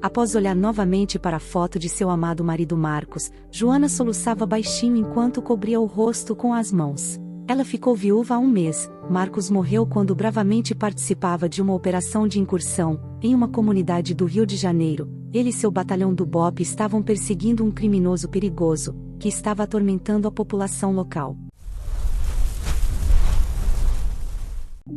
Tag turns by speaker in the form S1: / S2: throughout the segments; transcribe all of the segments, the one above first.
S1: Após olhar novamente para a foto de seu amado marido Marcos, Joana soluçava baixinho enquanto cobria o rosto com as mãos. Ela ficou viúva há um mês. Marcos morreu quando bravamente participava de uma operação de incursão, em uma comunidade do Rio de Janeiro. Ele e seu batalhão do BOPE estavam perseguindo um criminoso perigoso, que estava atormentando a população local.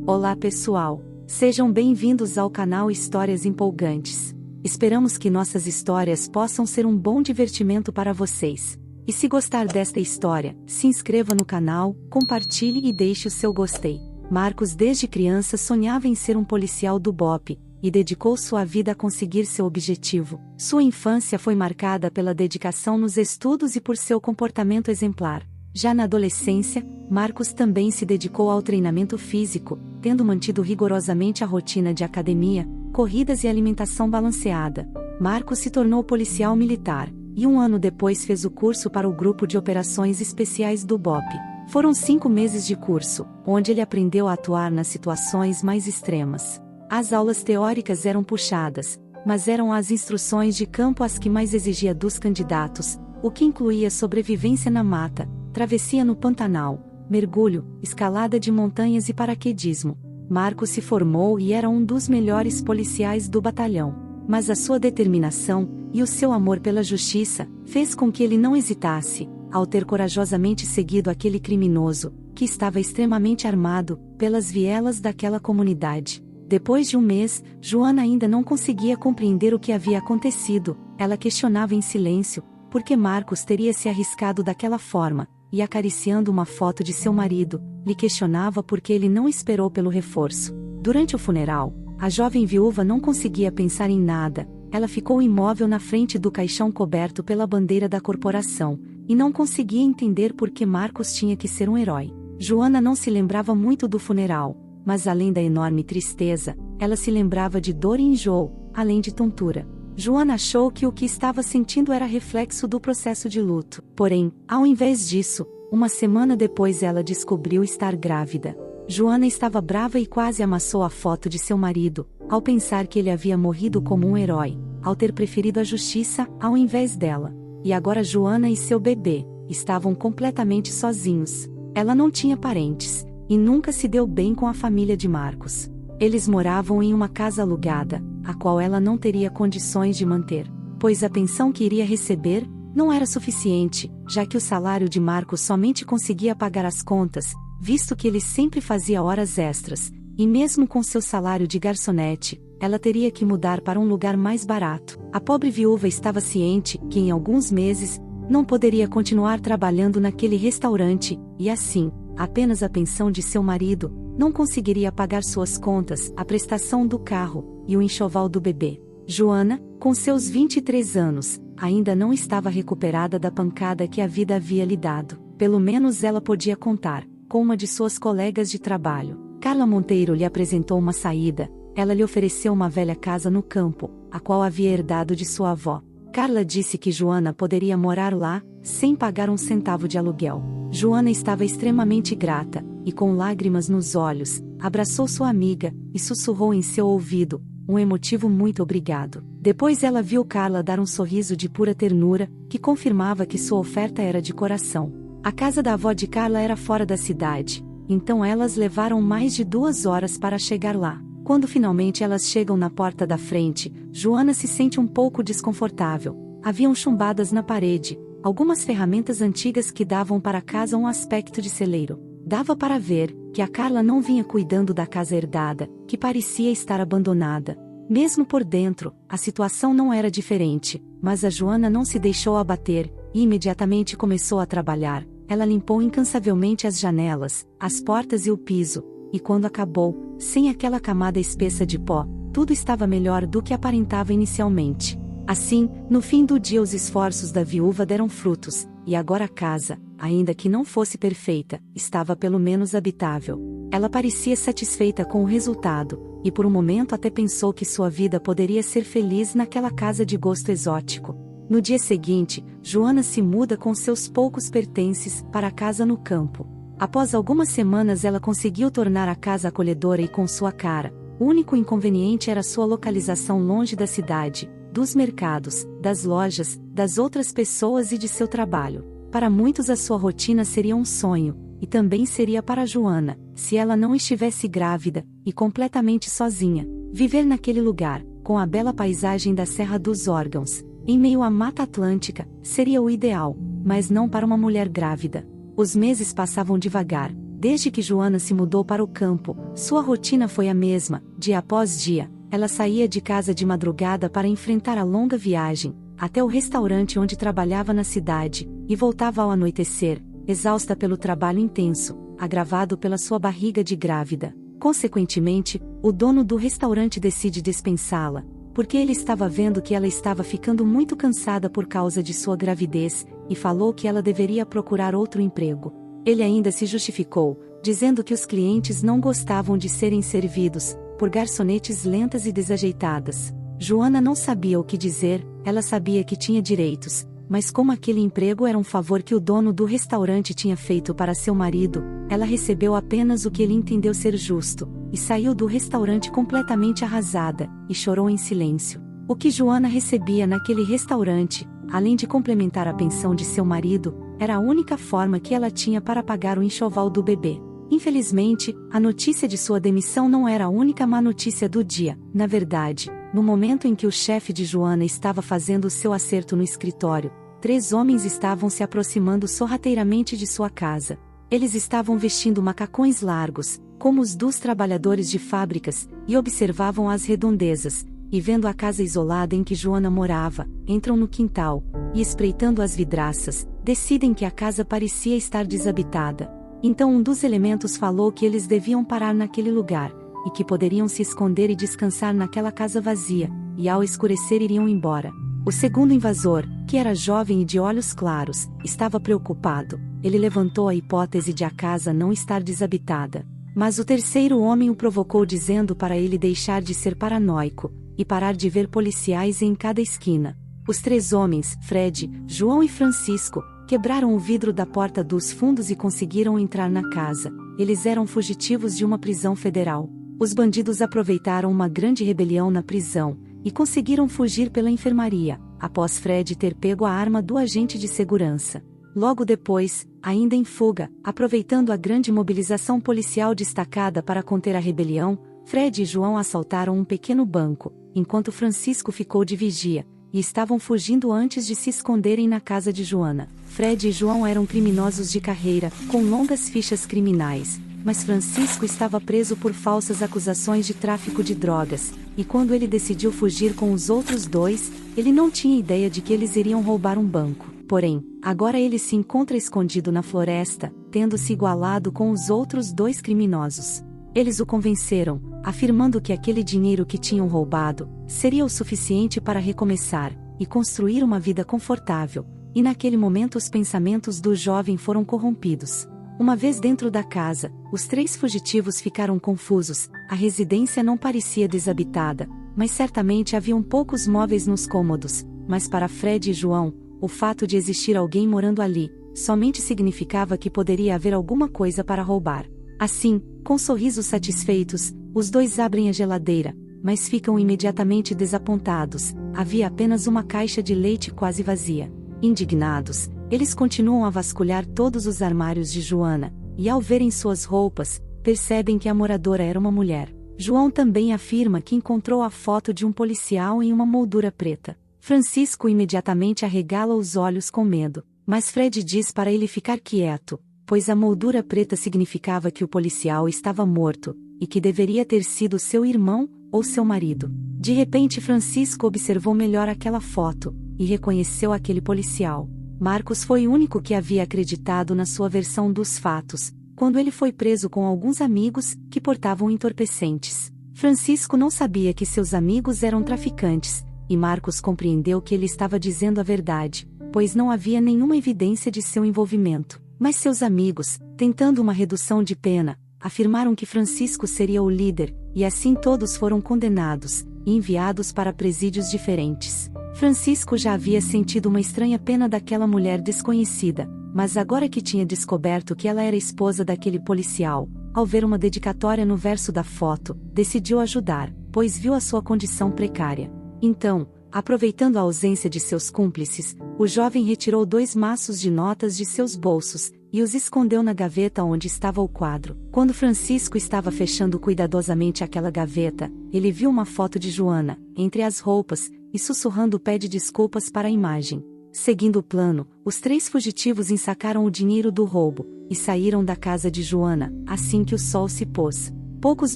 S1: Olá pessoal! Sejam bem-vindos ao canal Histórias Empolgantes. Esperamos que nossas histórias possam ser um bom divertimento para vocês. E se gostar desta história, se inscreva no canal, compartilhe e deixe o seu gostei. Marcos desde criança sonhava em ser um policial do BOPE, e dedicou sua vida a conseguir seu objetivo. Sua infância foi marcada pela dedicação nos estudos e por seu comportamento exemplar. Já na adolescência, Marcos também se dedicou ao treinamento físico, tendo mantido rigorosamente a rotina de academia, corridas e alimentação balanceada. Marcos se tornou policial militar, e um ano depois fez o curso para o Grupo de Operações Especiais do BOPE. Foram 5 meses de curso, onde ele aprendeu a atuar nas situações mais extremas. As aulas teóricas eram puxadas, mas eram as instruções de campo as que mais exigia dos candidatos, o que incluía sobrevivência na mata, travessia no Pantanal, mergulho, escalada de montanhas e paraquedismo. Marcos se formou e era um dos melhores policiais do batalhão. Mas a sua determinação, e o seu amor pela justiça, fez com que ele não hesitasse, ao ter corajosamente seguido aquele criminoso, que estava extremamente armado, pelas vielas daquela comunidade. Depois de um mês, Joana ainda não conseguia compreender o que havia acontecido. Ela questionava em silêncio, por que Marcos teria se arriscado daquela forma, e acariciando uma foto de seu marido, lhe questionava por que ele não esperou pelo reforço. Durante o funeral, a jovem viúva não conseguia pensar em nada. Ela ficou imóvel na frente do caixão coberto pela bandeira da corporação, e não conseguia entender por que Marcos tinha que ser um herói. Joana não se lembrava muito do funeral, mas além da enorme tristeza, ela se lembrava de dor e enjoo, além de tontura. Joana achou que o que estava sentindo era reflexo do processo de luto. Porém, ao invés disso, uma semana depois ela descobriu estar grávida. Joana estava brava e quase amassou a foto de seu marido, ao pensar que ele havia morrido como um herói, ao ter preferido a justiça ao invés dela. E agora Joana e seu bebê estavam completamente sozinhos. Ela não tinha parentes, e nunca se deu bem com a família de Marcos. Eles moravam em uma casa alugada, a qual ela não teria condições de manter, pois a pensão que iria receber não era suficiente, já que o salário de Marcos somente conseguia pagar as contas, visto que ele sempre fazia horas extras, e mesmo com seu salário de garçonete, ela teria que mudar para um lugar mais barato. A pobre viúva estava ciente que em alguns meses, não poderia continuar trabalhando naquele restaurante, e assim, apenas a pensão de seu marido não conseguiria pagar suas contas, a prestação do carro, e o enxoval do bebê. Joana, com seus 23 anos, ainda não estava recuperada da pancada que a vida havia lhe dado. Pelo menos ela podia contar com uma de suas colegas de trabalho. Carla Monteiro lhe apresentou uma saída. Ela lhe ofereceu uma velha casa no campo, a qual havia herdado de sua avó. Carla disse que Joana poderia morar lá, sem pagar um centavo de aluguel. Joana estava extremamente grata, e com lágrimas nos olhos, abraçou sua amiga, e sussurrou em seu ouvido, um emotivo muito obrigado. Depois ela viu Carla dar um sorriso de pura ternura, que confirmava que sua oferta era de coração. A casa da avó de Carla era fora da cidade, então elas levaram mais de 2 horas para chegar lá. Quando finalmente elas chegam na porta da frente, Joana se sente um pouco desconfortável. Haviam chumbadas na parede, algumas ferramentas antigas que davam para a casa um aspecto de celeiro. Dava para ver que a Carla não vinha cuidando da casa herdada, que parecia estar abandonada. Mesmo por dentro, a situação não era diferente, mas a Joana não se deixou abater, e imediatamente começou a trabalhar. Ela limpou incansavelmente as janelas, as portas e o piso, e quando acabou, sem aquela camada espessa de pó, tudo estava melhor do que aparentava inicialmente. Assim, no fim do dia os esforços da viúva deram frutos, e agora a casa, ainda que não fosse perfeita, estava pelo menos habitável. Ela parecia satisfeita com o resultado, e por um momento até pensou que sua vida poderia ser feliz naquela casa de gosto exótico. No dia seguinte, Joana se muda com seus poucos pertences para a casa no campo. Após algumas semanas ela conseguiu tornar a casa acolhedora e com sua cara. O único inconveniente era sua localização longe da cidade, dos mercados, das lojas, das outras pessoas e de seu trabalho. Para muitos a sua rotina seria um sonho, e também seria para Joana, se ela não estivesse grávida, e completamente sozinha. Viver naquele lugar, com a bela paisagem da Serra dos Órgãos, em meio à Mata Atlântica, seria o ideal, mas não para uma mulher grávida. Os meses passavam devagar. Desde que Joana se mudou para o campo, sua rotina foi a mesma, dia após dia. Ela saía de casa de madrugada para enfrentar a longa viagem, até o restaurante onde trabalhava na cidade, e voltava ao anoitecer, exausta pelo trabalho intenso, agravado pela sua barriga de grávida. Consequentemente, o dono do restaurante decide dispensá-la, porque ele estava vendo que ela estava ficando muito cansada por causa de sua gravidez, e falou que ela deveria procurar outro emprego. Ele ainda se justificou, dizendo que os clientes não gostavam de serem servidos por garçonetes lentas e desajeitadas. Joana não sabia o que dizer, ela sabia que tinha direitos, mas como aquele emprego era um favor que o dono do restaurante tinha feito para seu marido, ela recebeu apenas o que ele entendeu ser justo, e saiu do restaurante completamente arrasada, e chorou em silêncio. O que Joana recebia naquele restaurante, além de complementar a pensão de seu marido, era a única forma que ela tinha para pagar o enxoval do bebê. Infelizmente, a notícia de sua demissão não era a única má notícia do dia. Na verdade, no momento em que o chefe de Joana estava fazendo o seu acerto no escritório, 3 homens estavam se aproximando sorrateiramente de sua casa. Eles estavam vestindo macacões largos, como os dos trabalhadores de fábricas, e observavam as redondezas, e vendo a casa isolada em que Joana morava, entram no quintal, e espreitando as vidraças, decidem que a casa parecia estar desabitada. Então um dos elementos falou que eles deviam parar naquele lugar, e que poderiam se esconder e descansar naquela casa vazia, e ao escurecer iriam embora. O segundo invasor, que era jovem e de olhos claros, estava preocupado. Ele levantou a hipótese de a casa não estar desabitada. Mas o terceiro homem o provocou dizendo para ele deixar de ser paranoico, e parar de ver policiais em cada esquina. Os 3 homens, Fred, João e Francisco, quebraram o vidro da porta dos fundos e conseguiram entrar na casa. Eles eram fugitivos de uma prisão federal. Os bandidos aproveitaram uma grande rebelião na prisão, e conseguiram fugir pela enfermaria, após Fred ter pego a arma do agente de segurança. Logo depois, ainda em fuga, aproveitando a grande mobilização policial destacada para conter a rebelião, Fred e João assaltaram um pequeno banco, enquanto Francisco ficou de vigia, e estavam fugindo antes de se esconderem na casa de Joana. Fred e João eram criminosos de carreira, com longas fichas criminais, mas Francisco estava preso por falsas acusações de tráfico de drogas, e quando ele decidiu fugir com os outros 2, ele não tinha ideia de que eles iriam roubar um banco. Porém, agora ele se encontra escondido na floresta, tendo se igualado com os outros 2 criminosos. Eles o convenceram, afirmando que aquele dinheiro que tinham roubado seria o suficiente para recomeçar e construir uma vida confortável, e naquele momento os pensamentos do jovem foram corrompidos. Uma vez dentro da casa, os 3 fugitivos ficaram confusos. A residência não parecia desabitada, mas certamente haviam poucos móveis nos cômodos, mas para Fred e João, o fato de existir alguém morando ali somente significava que poderia haver alguma coisa para roubar. Assim, com sorrisos satisfeitos, os 2 abrem a geladeira, mas ficam imediatamente desapontados. Havia apenas uma caixa de leite quase vazia. Indignados, eles continuam a vasculhar todos os armários de Joana, e ao verem suas roupas, percebem que a moradora era uma mulher. João também afirma que encontrou a foto de um policial em uma moldura preta. Francisco imediatamente arregala os olhos com medo, mas Fred diz para ele ficar quieto, pois a moldura preta significava que o policial estava morto, e que deveria ter sido seu irmão, ou seu marido. De repente Francisco observou melhor aquela foto, e reconheceu aquele policial. Marcos foi o único que havia acreditado na sua versão dos fatos, quando ele foi preso com alguns amigos, que portavam entorpecentes. Francisco não sabia que seus amigos eram traficantes, e Marcos compreendeu que ele estava dizendo a verdade, pois não havia nenhuma evidência de seu envolvimento. Mas seus amigos, tentando uma redução de pena, afirmaram que Francisco seria o líder, e assim todos foram condenados, e enviados para presídios diferentes. Francisco já havia sentido uma estranha pena daquela mulher desconhecida, mas agora que tinha descoberto que ela era esposa daquele policial, ao ver uma dedicatória no verso da foto, decidiu ajudar, pois viu a sua condição precária. Então, Aproveitando a ausência de seus cúmplices, o jovem retirou 2 maços de notas de seus bolsos, e os escondeu na gaveta onde estava o quadro. Quando Francisco estava fechando cuidadosamente aquela gaveta, ele viu uma foto de Joana, entre as roupas, e sussurrando pede desculpas para a imagem. Seguindo o plano, os 3 fugitivos ensacaram o dinheiro do roubo, e saíram da casa de Joana, assim que o sol se pôs. Poucos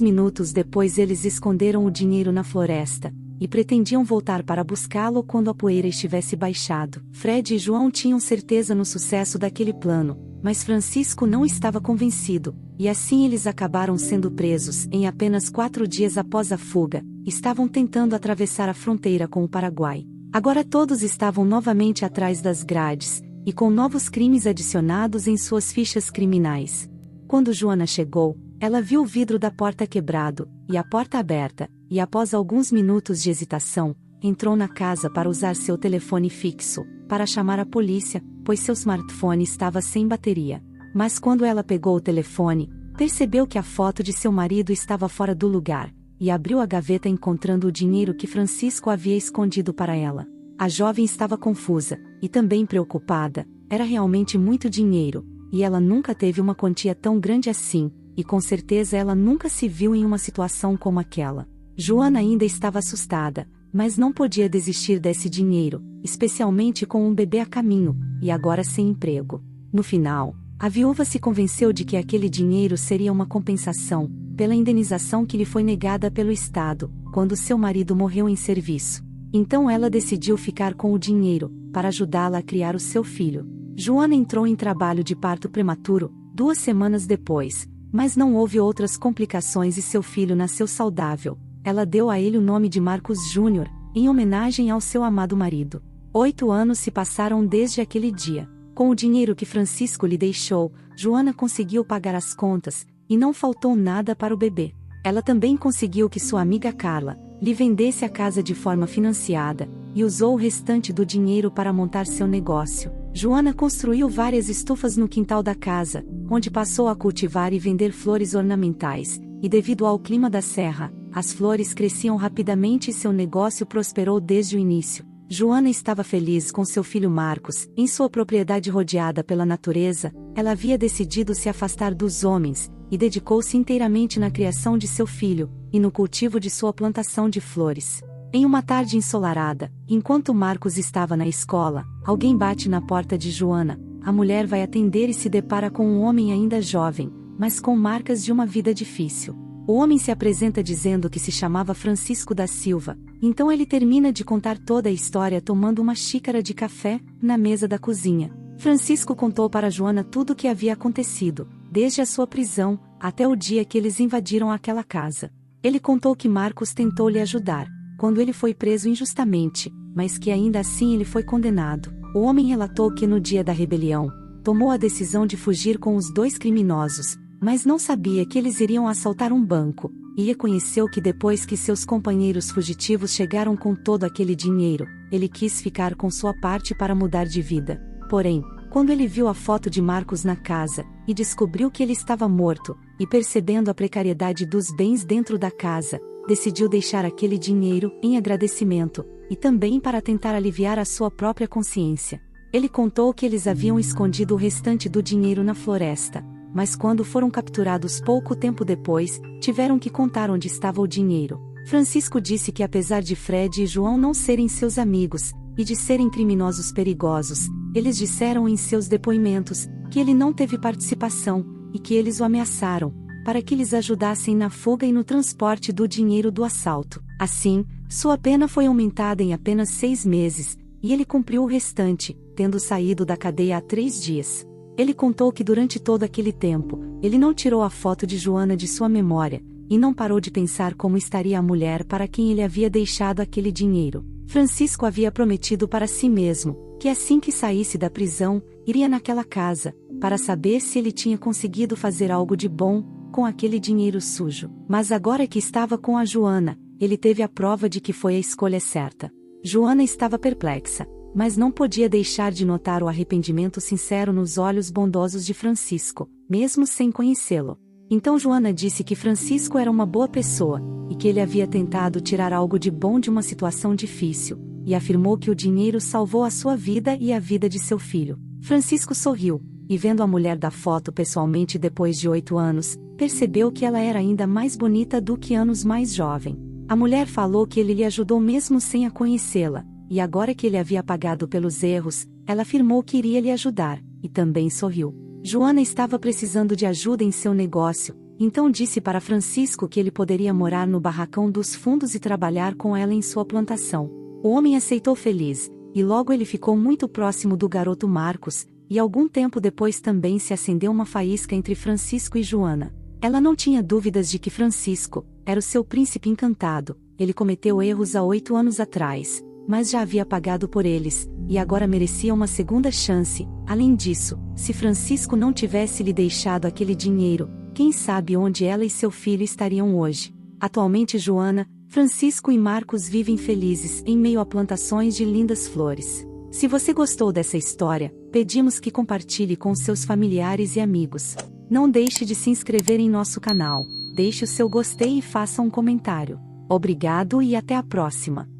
S1: minutos depois eles esconderam o dinheiro na floresta, e pretendiam voltar para buscá-lo quando a poeira estivesse baixado. Fred e João tinham certeza no sucesso daquele plano, mas Francisco não estava convencido, e assim eles acabaram sendo presos. Em apenas 4 dias após a fuga, estavam tentando atravessar a fronteira com o Paraguai. Agora todos estavam novamente atrás das grades, e com novos crimes adicionados em suas fichas criminais. Quando Joana chegou, ela viu o vidro da porta quebrado, e a porta aberta, e após alguns minutos de hesitação, entrou na casa para usar seu telefone fixo, para chamar a polícia, pois seu smartphone estava sem bateria. Mas quando ela pegou o telefone, percebeu que a foto de seu marido estava fora do lugar, e abriu a gaveta encontrando o dinheiro que Francisco havia escondido para ela. A jovem estava confusa, e também preocupada, era realmente muito dinheiro, e ela nunca teve uma quantia tão grande assim, e com certeza ela nunca se viu em uma situação como aquela. Joana ainda estava assustada, mas não podia desistir desse dinheiro, especialmente com um bebê a caminho, e agora sem emprego. No final, a viúva se convenceu de que aquele dinheiro seria uma compensação, pela indenização que lhe foi negada pelo Estado, quando seu marido morreu em serviço. Então ela decidiu ficar com o dinheiro, para ajudá-la a criar o seu filho. Joana entrou em trabalho de parto prematuro, 2 semanas depois, mas não houve outras complicações e seu filho nasceu saudável. Ela deu a ele o nome de Marcos Júnior, em homenagem ao seu amado marido. 8 anos se passaram desde aquele dia. Com o dinheiro que Francisco lhe deixou, Joana conseguiu pagar as contas, e não faltou nada para o bebê. Ela também conseguiu que sua amiga Carla lhe vendesse a casa de forma financiada, e usou o restante do dinheiro para montar seu negócio. Joana construiu várias estufas no quintal da casa, onde passou a cultivar e vender flores ornamentais, e devido ao clima da serra, as flores cresciam rapidamente e seu negócio prosperou desde o início. Joana estava feliz com seu filho Marcos. Em sua propriedade rodeada pela natureza, ela havia decidido se afastar dos homens, e dedicou-se inteiramente na criação de seu filho, e no cultivo de sua plantação de flores. Em uma tarde ensolarada, enquanto Marcos estava na escola, alguém bate na porta de Joana. A mulher vai atender e se depara com um homem ainda jovem, mas com marcas de uma vida difícil. O homem se apresenta dizendo que se chamava Francisco da Silva, então ele termina de contar toda a história tomando uma xícara de café, na mesa da cozinha. Francisco contou para Joana tudo o que havia acontecido, desde a sua prisão, até o dia que eles invadiram aquela casa. Ele contou que Marcos tentou lhe ajudar, quando ele foi preso injustamente, mas que ainda assim ele foi condenado. O homem relatou que no dia da rebelião, tomou a decisão de fugir com os 2 criminosos, mas não sabia que eles iriam assaltar um banco, e reconheceu que depois que seus companheiros fugitivos chegaram com todo aquele dinheiro, ele quis ficar com sua parte para mudar de vida. Porém, quando ele viu a foto de Marcos na casa, e descobriu que ele estava morto, e percebendo a precariedade dos bens dentro da casa, decidiu deixar aquele dinheiro, em agradecimento, e também para tentar aliviar a sua própria consciência. Ele contou que eles haviam escondido o restante do dinheiro na floresta, mas quando foram capturados pouco tempo depois, tiveram que contar onde estava o dinheiro. Francisco disse que apesar de Fred e João não serem seus amigos, e de serem criminosos perigosos, eles disseram em seus depoimentos, que ele não teve participação, e que eles o ameaçaram, para que lhes ajudassem na fuga e no transporte do dinheiro do assalto. Assim, sua pena foi aumentada em apenas 6 meses, e ele cumpriu o restante, tendo saído da cadeia há 3 dias. Ele contou que durante todo aquele tempo, ele não tirou a foto de Joana de sua memória, e não parou de pensar como estaria a mulher para quem ele havia deixado aquele dinheiro. Francisco havia prometido para si mesmo, que assim que saísse da prisão, iria naquela casa, para saber se ele tinha conseguido fazer algo de bom com aquele dinheiro sujo. Mas agora que estava com a Joana, ele teve a prova de que foi a escolha certa. Joana estava perplexa, mas não podia deixar de notar o arrependimento sincero nos olhos bondosos de Francisco, mesmo sem conhecê-lo. Então Joana disse que Francisco era uma boa pessoa, e que ele havia tentado tirar algo de bom de uma situação difícil, e afirmou que o dinheiro salvou a sua vida e a vida de seu filho. Francisco sorriu, e vendo a mulher da foto pessoalmente depois de 8 anos, percebeu que ela era ainda mais bonita do que anos mais jovem. A mulher falou que ele lhe ajudou mesmo sem a conhecê-la, e agora que ele havia pagado pelos erros, ela afirmou que iria lhe ajudar, e também sorriu. Joana estava precisando de ajuda em seu negócio, então disse para Francisco que ele poderia morar no barracão dos fundos e trabalhar com ela em sua plantação. O homem aceitou feliz, e logo ele ficou muito próximo do garoto Marcos, e algum tempo depois também se acendeu uma faísca entre Francisco e Joana. Ela não tinha dúvidas de que Francisco era o seu príncipe encantado. Ele cometeu erros há 8 anos atrás, mas já havia pagado por eles, e agora merecia uma segunda chance. Além disso, se Francisco não tivesse lhe deixado aquele dinheiro, quem sabe onde ela e seu filho estariam hoje. Atualmente Joana, Francisco e Marcos vivem felizes em meio a plantações de lindas flores. Se você gostou dessa história, pedimos que compartilhe com seus familiares e amigos. Não deixe de se inscrever em nosso canal, deixe o seu gostei e faça um comentário. Obrigado e até a próxima!